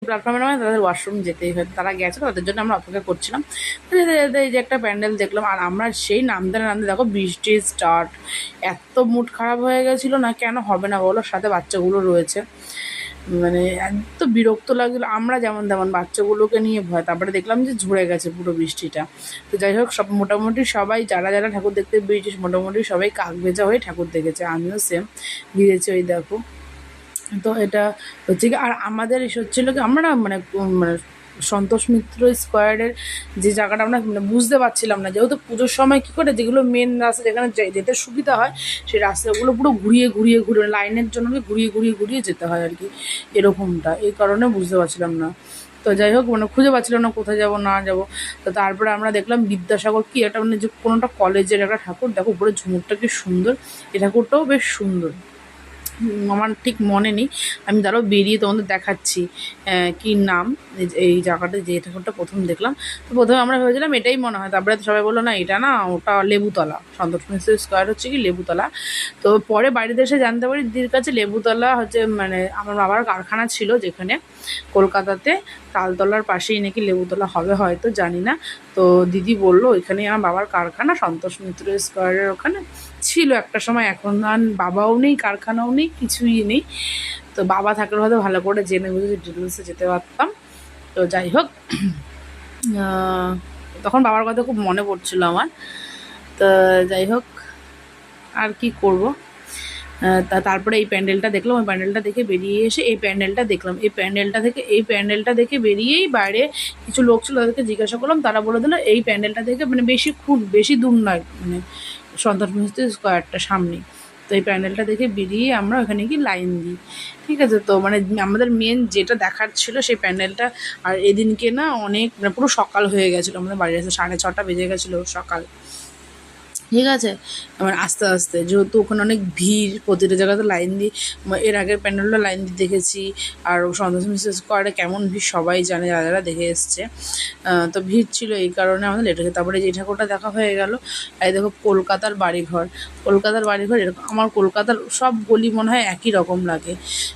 প্ল্যাটফর্মে নামে তাদের ওয়াশরুম যেতেই হয়, তারা গেছে, তাদের জন্য আমরা অপেক্ষা করছিলাম। এই যে একটা প্যান্ডেল দেখলাম, আর আমরা সেই নামতে নামতে দেখো বৃষ্টি স্টার্ট। এত মুড খারাপ হয়ে গেছিলো না, কেন হবে না বলো, সাথে বাচ্চাগুলো রয়েছে, মানে এত বিরক্ত লাগছিলো। আমরা যেমন তেমন বাচ্চাগুলোকে নিয়ে ভয়, তারপরে দেখলাম যে ঝরে গেছে পুরো বৃষ্টিটা। তো যাই হোক, সব মোটামুটি সবাই যারা যারা ঠাকুর দেখতে বেরিয়েছে মোটামুটি সবাই কাক ভেজা হয়ে ঠাকুর দেখেছে, আমিও সেম ভিজেছি, ওই দেখো। তো এটা হচ্ছে কি, আর আমাদের এসে হচ্ছিলো কি, আমরা না মানে মানে সন্তোষ মিত্র স্কোয়ারের যে জায়গাটা আমরা মানে বুঝতে পারছিলাম না, যেহেতু পুজোর সময় কী করে যেগুলো মেন রাস্তা যেখানে যেতে সুবিধা হয় সেই রাস্তাগুলো পুরো ঘুরিয়ে ঘুরিয়ে ঘুরিয়ে লাইনের জন্য ঘুরিয়ে ঘুরিয়ে ঘুরিয়ে যেতে হয় আর কি, এরকমটা, এই কারণে বুঝতে পারছিলাম না। তো যাই হোক, মানে খুঁজে পাচ্ছিলাম না কোথায় যাবো না যাবো। তো তারপরে আমরা দেখলাম বিদ্যাসাগর কি একটা মানে যে কোনোটা কলেজের একটা ঠাকুর, দেখো উপরে ঝুমুরটা কি সুন্দর, এই ঠাকুরটাও বেশ সুন্দর, আমার ঠিক মনে নেই, আমি তারাও বেরিয়ে তোমাদের দেখাচ্ছি কী নাম এই জায়গাটা, যে ঠাকুরটা প্রথম দেখলাম। তো প্রথমে আমরা ভেবেছিলাম এটাই মনে হয়, তারপরে সবাই বললো না এটা না, ওটা লেবুতলা, সন্তোষ মিত্র স্কোয়ার হচ্ছে কি লেবুতলা। তো পরে বাড়িতে এসে জানতে পারি দিদির কাছে লেবুতলা হচ্ছে মানে আমার বাবার কারখানা ছিল যেখানে কলকাতাতে, তালতলার পাশেই নাকি লেবুতলা হবে হয়তো, জানি না। তো দিদি বললো ওইখানেই আমার বাবার কারখানা, সন্তোষ মিত্র স্কোয়ারের ওখানে ছিল একটা সময়, এখন আর বাবাও নেই, কারখানাও নেই, কিছুই নেই। তো বাবা থাকলে হয়তো ভালো করে জেনে বুঝে ডিটেলসে যেতে পারতাম। তো যাই হোক, তখন বাবার কথা খুব মনে পড়ছিল আমার। তো যাই হোক, আর কি করব। তারপরে এই প্যান্ডেলটা দেখলাম, ওই প্যান্ডেলটা দেখে বেরিয়ে এসে এই প্যান্ডেলটা দেখলাম, এই প্যান্ডেলটা দেখে বেরিয়েই বাইরে কিছু লোক ছিল, তাদেরকে জিজ্ঞাসা করলাম, তারা বলে দিল এই প্যান্ডেলটা থেকে মানে বেশি দূর নয়, মানে সন্তোষ মিত্র স্কোয়ারটা সামনে। তো এই প্যান্ডেলটা দেখে বেরিয়ে আমরা ওখানে গিয়ে লাইন দিই, ঠিক আছে। তো মানে আমাদের মেন যেটা দেখার ছিল সেই প্যান্ডেলটা, আর এদিনকে না অনেক মানে পুরো সকাল হয়ে গেছিলো, আমাদের বাড়ির কাছে 6:30 বেজে গেছিলো সকাল, ঠিক আছে। আমার আস্তে আস্তে যেহেতু ওখানে অনেক ভিড়, প্রতিটা জায়গাতে লাইন দিয়ে, এর আগের প্যান্ডেলটা লাইন দিয়ে দেখেছি, আর সন্তোষ মিত্র স্কোয়ারে কেমন ভিড় সবাই জানে যারা যারা দেখে এসছে। তো ভিড় ছিল, এই কারণে আমাদের লেট হয়েছে। তারপরে যে ঠাকুরটা দেখা হয়ে গেল, এই দেখো কলকাতার বাড়িঘর, এরকম, আমার কলকাতার সব গলি মনে হয় একই রকম লাগে,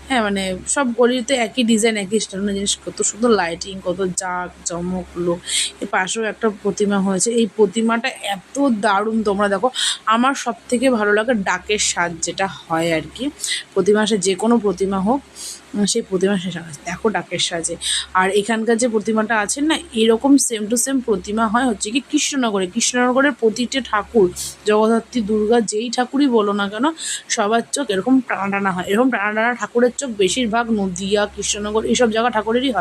হ্যাঁ, মানে সব গলিতে একই ডিজাইন, একই স্টাইলের জিনিস, কত সুন্দর লাইটিং, কত জাঁক জমক লোক। এর পাশেও একটা প্রতিমা হয়েছে, এই প্রতিমাটা এত দারুণ, তোমরা দেখো। আমার সব থেকে ভালো লাগে ডাকের সাজ যেটা হয় আর কি, প্রতিমা সে যে কোনো প্রতিমা হোক, সেই প্রতিমা সে দেখো ডাকের সাজে। আর এখানকার যে প্রতিমাটা আছেন না, এরকম সেম টু সেম প্রতিমা হয় হচ্ছে কি কৃষ্ণনগরের প্রতিটা ঠাকুর, জগদ্ধাত্রী, দুর্গা, যেই ঠাকুরই বলো না কেন, সবার চোখ এরকম টানা টানা হয়, এরকম টানা টানা ঠাকুরের চোখ বেশিরভাগ নদিয়া, কৃষ্ণনগর এইসব জায়গা ঠাকুরেরই হয়।